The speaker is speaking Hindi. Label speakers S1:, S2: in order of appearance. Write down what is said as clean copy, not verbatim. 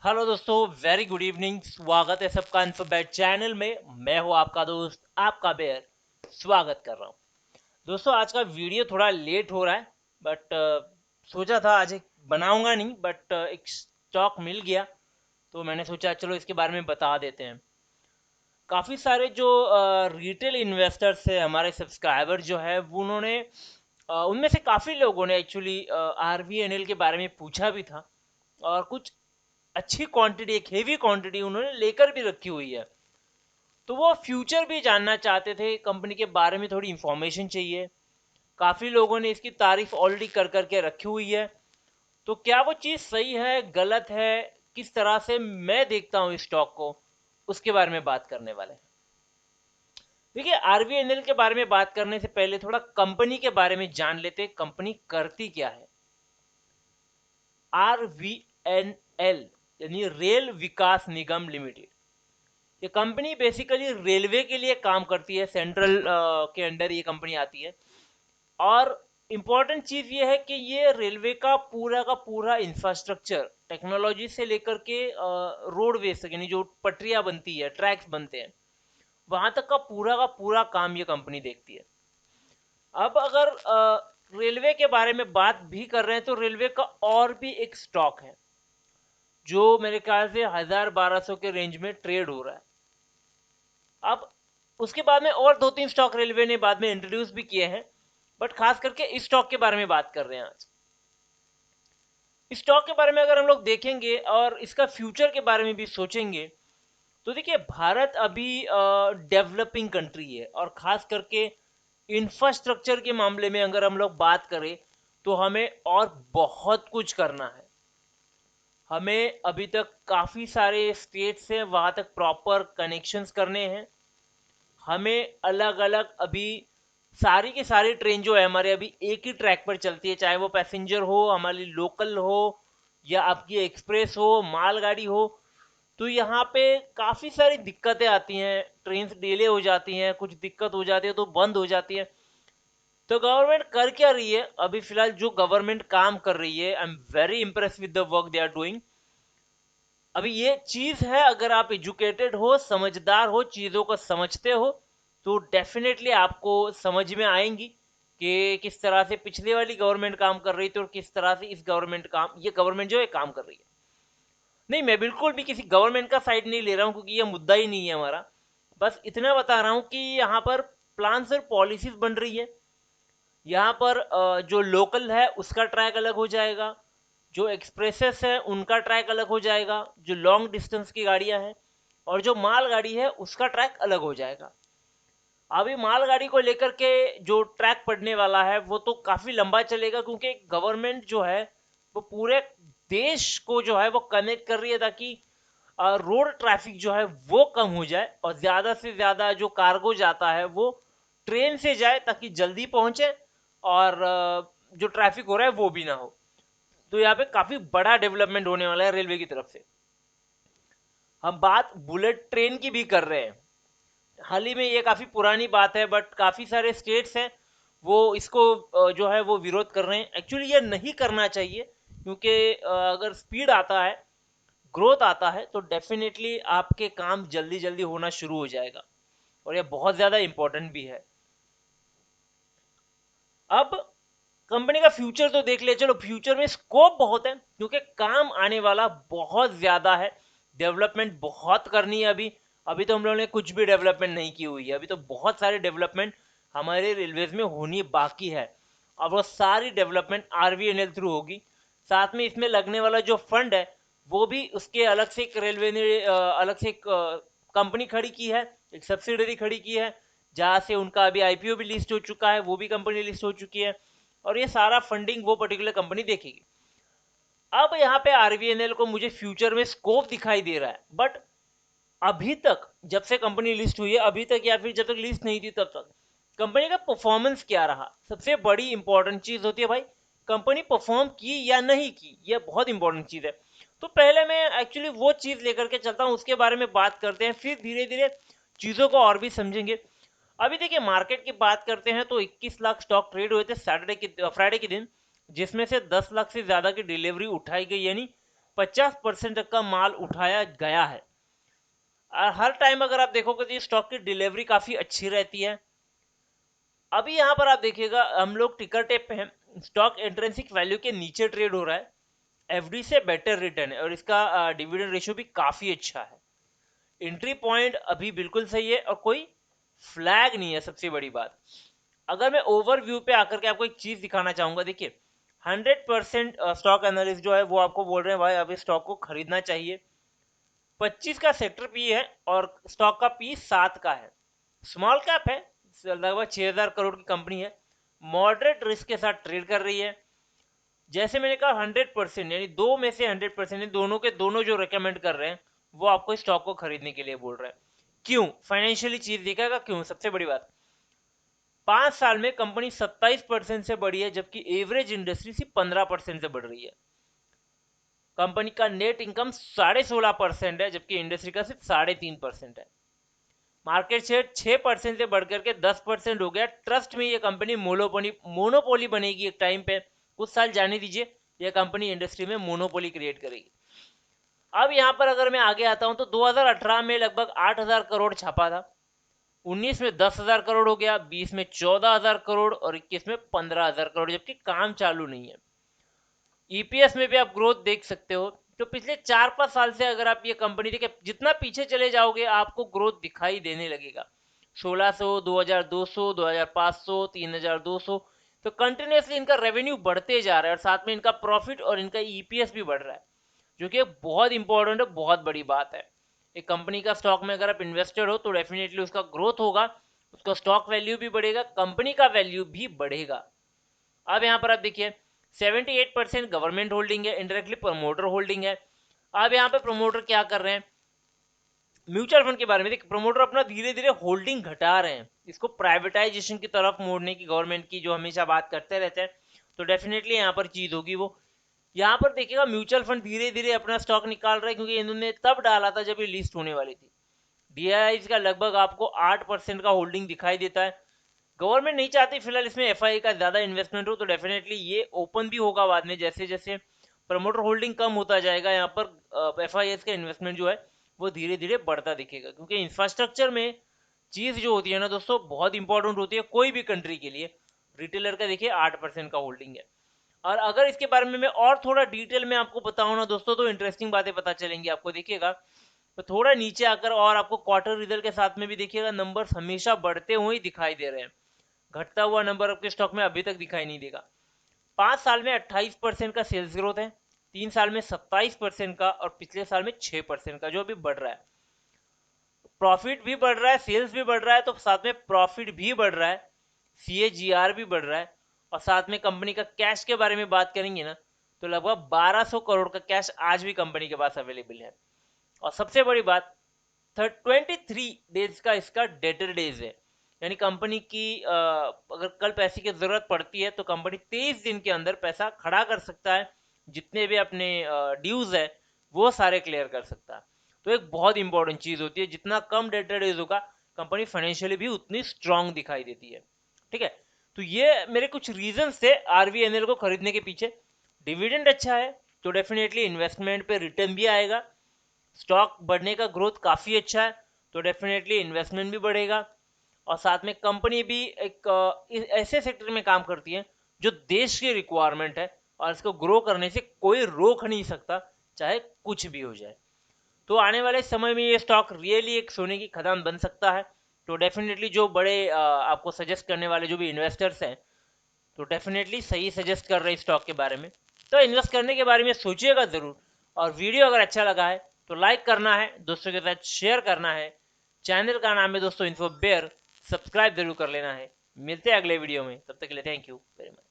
S1: हेलो दोस्तों, वेरी गुड इवनिंग। स्वागत है सबका अल्फाबेट चैनल में। मैं हूं आपका दोस्त आपका बेयर, स्वागत कर रहा हूं। दोस्तों, आज का वीडियो थोड़ा लेट हो रहा है, बट सोचा था आज एक बनाऊंगा नहीं, बट एक स्टॉक मिल गया तो मैंने सोचा चलो इसके बारे में बता देते हैं। काफ़ी सारे जो रिटेल इन्वेस्टर्स है, हमारे सब्सक्राइबर जो है वो उन्होंने उनमें से काफ़ी लोगों ने एक्चुअली RVNL के बारे में पूछा भी था, और कुछ अच्छी क्वांटिटी, एक हेवी क्वांटिटी उन्होंने लेकर भी रखी हुई है। तो वो फ्यूचर भी जानना चाहते थे, कंपनी के बारे में थोड़ी इंफॉर्मेशन चाहिए। काफ़ी लोगों ने इसकी तारीफ ऑलरेडी कर करके रखी हुई है। तो क्या वो चीज़ सही है, गलत है, किस तरह से मैं देखता हूँ इस स्टॉक को, उसके बारे में बात करने वाले हैं। देखिए, RVNL के बारे में बात करने से पहले थोड़ा कंपनी के बारे में जान लेते हैं, कंपनी करती क्या है। RVNL यानी रेल विकास निगम लिमिटेड, ये कंपनी बेसिकली रेलवे के लिए काम करती है। सेंट्रल के अंडर ये कंपनी आती है। और इम्पॉर्टेंट चीज़ ये है कि ये रेलवे का पूरा इंफ्रास्ट्रक्चर, टेक्नोलॉजी से लेकर के रोडवेज तक, यानी जो पटरियाँ बनती है, ट्रैक्स बनते हैं, वहाँ तक का पूरा काम ये कंपनी देखती है। अब अगर रेलवे के बारे में बात भी कर रहे हैं तो रेलवे का और भी एक स्टॉक है जो मेरे ख्याल से 1000-1200 के रेंज में ट्रेड हो रहा है। अब उसके बाद में और दो तीन स्टॉक रेलवे ने बाद में इंट्रोड्यूस भी किए हैं, बट खास करके इस स्टॉक के बारे में बात कर रहे हैं आज। इस स्टॉक के बारे में अगर हम लोग देखेंगे और इसका फ्यूचर के बारे में भी सोचेंगे, तो देखिए, भारत अभी डेवलपिंग कंट्री है, और खास करके इंफ्रास्ट्रक्चर के मामले में अगर हम लोग बात करें तो हमें और बहुत कुछ करना है। हमें अभी तक काफ़ी सारे स्टेट से वहाँ तक प्रॉपर कनेक्शंस करने हैं। हमें अलग अलग अभी सारी की सारी ट्रेन जो है हमारे अभी एक ही ट्रैक पर चलती है, चाहे वो पैसेंजर हो, हमारी लोकल हो, या आपकी एक्सप्रेस हो, मालगाड़ी हो। तो यहाँ पे काफ़ी सारी दिक्कतें आती हैं, ट्रेन डिले हो जाती हैं, कुछ दिक्कत हो जाती है तो बंद हो जाती है। तो गवर्नमेंट कर क्या रही है अभी फिलहाल? जो गवर्नमेंट काम कर रही है, I am very impress with the work they are doing. अभी ये चीज है, अगर आप एजुकेटेड हो, समझदार हो, चीजों को समझते हो, तो डेफिनेटली आपको समझ में आएंगी कि किस तरह से पिछली वाली गवर्नमेंट काम कर रही थी और किस तरह से ये गवर्नमेंट जो है काम कर रही है। नहीं, मैं बिल्कुल भी किसी गवर्नमेंट का साइड नहीं ले रहा हूँ, क्योंकि ये मुद्दा ही नहीं है हमारा। बस इतना बता रहा हूँ कि यहाँ पर प्लान्स और पॉलिसीज बन रही है। यहाँ पर जो लोकल है उसका ट्रैक अलग हो जाएगा, जो एक्सप्रेसेस है उनका ट्रैक अलग हो जाएगा, जो लॉन्ग डिस्टेंस की गाड़ियां हैं, और जो माल गाड़ी है उसका ट्रैक अलग हो जाएगा। अभी मालगाड़ी को लेकर के जो ट्रैक पड़ने वाला है वो तो काफी लंबा चलेगा, क्योंकि गवर्नमेंट जो है वो पूरे देश को जो है वो कनेक्ट कर रही है, ताकि रोड ट्रैफिक जो है वो कम हो जाए और ज्यादा से ज्यादा जो कार्गो जाता है वो ट्रेन से जाए, ताकि जल्दी पहुंचे, और जो ट्रैफिक हो रहा है वो भी ना हो। तो यहाँ पे काफी बड़ा डेवलपमेंट होने वाला है रेलवे की तरफ से। हम बात बुलेट ट्रेन की भी कर रहे हैं। हाल ही में, ये काफी पुरानी बात है, बट काफी सारे स्टेट्स हैं वो इसको जो है वो विरोध कर रहे हैं। एक्चुअली ये नहीं करना चाहिए, क्योंकि अगर स्पीड आता है, ग्रोथ आता है, तो डेफिनेटली आपके काम जल्दी जल्दी होना शुरू हो जाएगा, और ये बहुत ज़्यादा इंपॉर्टेंट भी है। अब कंपनी का फ्यूचर तो देख ले, चलो फ्यूचर में स्कोप बहुत है, क्योंकि काम आने वाला बहुत ज़्यादा है। डेवलपमेंट बहुत करनी है अभी। अभी तो हम लोगों ने कुछ भी डेवलपमेंट नहीं की हुई है, अभी तो बहुत सारे डेवलपमेंट हमारे रेलवेज में होनी बाकी है, और वो सारी डेवलपमेंट RVNL थ्रू होगी। साथ में इसमें लगने वाला जो फंड है वो भी उसके अलग से एक रेलवे ने अलग से एक कंपनी खड़ी की है, एक सब्सिडरी खड़ी की है, जहाँ से उनका अभी IPO भी लिस्ट हो चुका है, वो भी कंपनी लिस्ट हो चुकी है, और ये सारा फंडिंग वो पर्टिकुलर कंपनी देखेगी। अब यहाँ पे RVNL को मुझे फ्यूचर में स्कोप दिखाई दे रहा है, बट अभी तक, जब से कंपनी लिस्ट हुई है अभी तक, या फिर जब तक लिस्ट नहीं थी तब तक, कंपनी का परफॉर्मेंस क्या रहा, सबसे बड़ी इंपॉर्टेंट चीज होती है भाई। कंपनी परफॉर्म की या नहीं की, यह बहुत इंपॉर्टेंट चीज है। तो पहले मैं एक्चुअली वो चीज लेकर के चलता हूँ, उसके बारे में बात करते हैं, फिर धीरे धीरे चीजों को और भी समझेंगे। अभी देखिए, मार्केट की बात करते हैं तो 21 लाख स्टॉक ट्रेड हुए थे फ्राइडे के दिन, जिसमें से 10 लाख से ज्यादा की डिलीवरी उठाई गई, यानी 50% तक का माल उठाया गया है। और हर टाइम अगर आप देखोगे तो स्टॉक की डिलीवरी काफी अच्छी रहती है। अभी यहाँ पर आप देखिएगा हम लोग टिकर टेप पे हैं, स्टॉक इंट्रिंसिक वैल्यू के नीचे ट्रेड हो रहा है, एफडी से बेटर रिटर्न है और इसका डिविडेंड रेशियो भी काफी अच्छा है। एंट्री पॉइंट अभी बिल्कुल सही है और कोई फ्लैग नहीं है। सबसे बड़ी बात, अगर मैं ओवरव्यू पे आकर के आपको एक चीज दिखाना चाहूंगा, देखिए 100% स्टॉक एनालिस्ट जो है वो आपको बोल रहे हैं भाई अभी स्टॉक को खरीदना चाहिए। 25 का सेक्टर पी है और स्टॉक का पी 7 का है, स्मॉल कैप है, लगभग 6000 करोड़ की कंपनी है, मॉडरेट रिस्क के साथ ट्रेड कर रही है। जैसे मैंने कहा 100% यानी दो में से 100% दोनों के दोनों जो रेकमेंड कर रहे हैं वो आपको स्टॉक को खरीदने के लिए बोल रहे हैं। क्यों? फाइनेंशियली चीज दिखेगा क्यों। सबसे बड़ी बात, 5 साल में कंपनी 27% से बढ़ी है जबकि एवरेज इंडस्ट्री सिर्फ 15% से बढ़ रही है। कंपनी का नेट इनकम 16.5% है जबकि इंडस्ट्री का सिर्फ 3.5% है। मार्केट शेयर 6% से बढ़कर के 10% हो गया। ट्रस्ट में ये कंपनी मोनोपोली बनेगी एक टाइम पे, कुछ साल जाने दीजिए, ये कंपनी इंडस्ट्री में मोनोपोली क्रिएट करेगी। अब यहाँ पर अगर मैं आगे आता हूं तो 2018 में लगभग 8000 करोड़ छापा था, 19 में 10,000 करोड़ हो गया, 20 में 14,000 करोड़ और 21 में 15,000 करोड़, जबकि काम चालू नहीं है। ईपीएस में भी आप ग्रोथ देख सकते हो। तो पिछले 4-5 साल से अगर आप ये कंपनी देखें, जितना पीछे चले जाओगे आपको ग्रोथ दिखाई देने लगेगा। 1600, 2200, 2500, 3200, तो कंटिन्यूसली इनका रेवेन्यू बढ़ते जा रहा है और साथ में इनका प्रॉफिट और इनका ईपीएस भी बढ़ रहा है, जो कि बहुत इंपॉर्टेंट है, बहुत बड़ी बात है। एक कंपनी का स्टॉक में अगर आप इन्वेस्टेड हो तो डेफिनेटली उसका ग्रोथ होगा, उसका स्टॉक वैल्यू भी बढ़ेगा, कंपनी का वैल्यू भी बढ़ेगा। अब यहाँ पर आप देखिए 78% गवर्नमेंट होल्डिंग है, इनडायरेक्टली प्रमोटर होल्डिंग है। अब यहाँ पे प्रमोटर क्या कर रहे हैं, म्यूचुअल फंड के बारे में देखिए, प्रमोटर अपना धीरे धीरे होल्डिंग घटा रहे हैं, इसको प्राइवेटाइजेशन की तरफ मोड़ने की गवर्नमेंट की जो हमेशा बात करते रहते हैं, तो डेफिनेटली यहाँ पर चीज होगी वो। यहाँ पर देखिएगा म्यूचुअल फंड धीरे धीरे अपना स्टॉक निकाल रहे हैं क्योंकि इन्होंने तब डाला था जब ये लिस्ट होने वाली थी। डीआईआई का लगभग आपको 8% का होल्डिंग दिखाई देता है। गवर्नमेंट नहीं चाहती फिलहाल इसमें एफआई का ज्यादा इन्वेस्टमेंट हो, तो डेफिनेटली ये ओपन भी होगा बाद में, जैसे जैसे प्रमोटर होल्डिंग कम होता जाएगा यहाँ पर एफआईएस का इन्वेस्टमेंट जो है वो धीरे धीरे बढ़ता दिखेगा। क्योंकि इंफ्रास्ट्रक्चर में चीज जो होती है ना दोस्तों बहुत इंपॉर्टेंट होती है कोई भी कंट्री के लिए। रिटेलर का देखिए 8% का होल्डिंग है। और अगर इसके बारे में मैं और थोड़ा डिटेल में आपको बताऊं ना दोस्तों तो इंटरेस्टिंग बातें पता चलेंगी आपको। देखिएगा तो थोड़ा नीचे आकर और आपको क्वार्टर रिजल्ट के साथ में भी देखिएगा नंबर्स हमेशा बढ़ते हुए ही दिखाई दे रहे हैं, घटता हुआ नंबर आपके स्टॉक में अभी तक दिखाई नहीं देगा। 5 साल में 28% का सेल्स ग्रोथ है, 3 साल में 27% का और पिछले साल में 6% का, जो अभी बढ़ रहा है। प्रॉफिट भी बढ़ रहा है, सेल्स भी बढ़ रहा है, तो साथ में प्रॉफिट भी बढ़ रहा है, सीएजीआर भी बढ़ रहा है। और साथ में कंपनी का कैश के बारे में बात करेंगे ना तो लगभग 1200 करोड़ का कैश आज भी कंपनी के पास अवेलेबल है। और सबसे बड़ी बात 23 डेज का इसका डेटर डेज है, यानी कंपनी की अगर कल पैसे की जरूरत पड़ती है तो कंपनी 23 दिन के अंदर पैसा खड़ा कर सकता है, जितने भी अपने ड्यूज है वो सारे क्लियर कर सकता है। तो एक बहुत इंपॉर्टेंट चीज होती है, जितना कम डेटर डेज होगा कंपनी फाइनेंशियली भी उतनी स्ट्रांग दिखाई देती है। ठीक है, तो ये मेरे कुछ रीजन थे आरवीएनएल को खरीदने के पीछे। डिविडेंड अच्छा है तो डेफिनेटली इन्वेस्टमेंट पे रिटर्न भी आएगा, स्टॉक बढ़ने का ग्रोथ काफी अच्छा है तो डेफिनेटली इन्वेस्टमेंट भी बढ़ेगा, और साथ में कंपनी भी एक ऐसे सेक्टर में काम करती है जो देश की रिक्वायरमेंट है और इसको ग्रो करने से कोई रोक नहीं सकता, चाहे कुछ भी हो जाए। तो आने वाले समय में ये स्टॉक रियली एक सोने की खदान बन सकता है। तो डेफिनेटली जो बड़े आपको सजेस्ट करने वाले जो भी इन्वेस्टर्स हैं तो डेफिनेटली सही सजेस्ट कर रहे हैं स्टॉक के बारे में, तो इन्वेस्ट करने के बारे में सोचिएगा ज़रूर। और वीडियो अगर अच्छा लगा है तो लाइक करना है, दोस्तों के साथ शेयर करना है। चैनल का नाम है दोस्तों इन्फो बेयर, सब्सक्राइब जरूर कर लेना है। मिलते हैं अगले वीडियो में, तब तक के लिए थैंक यू वेरी मच।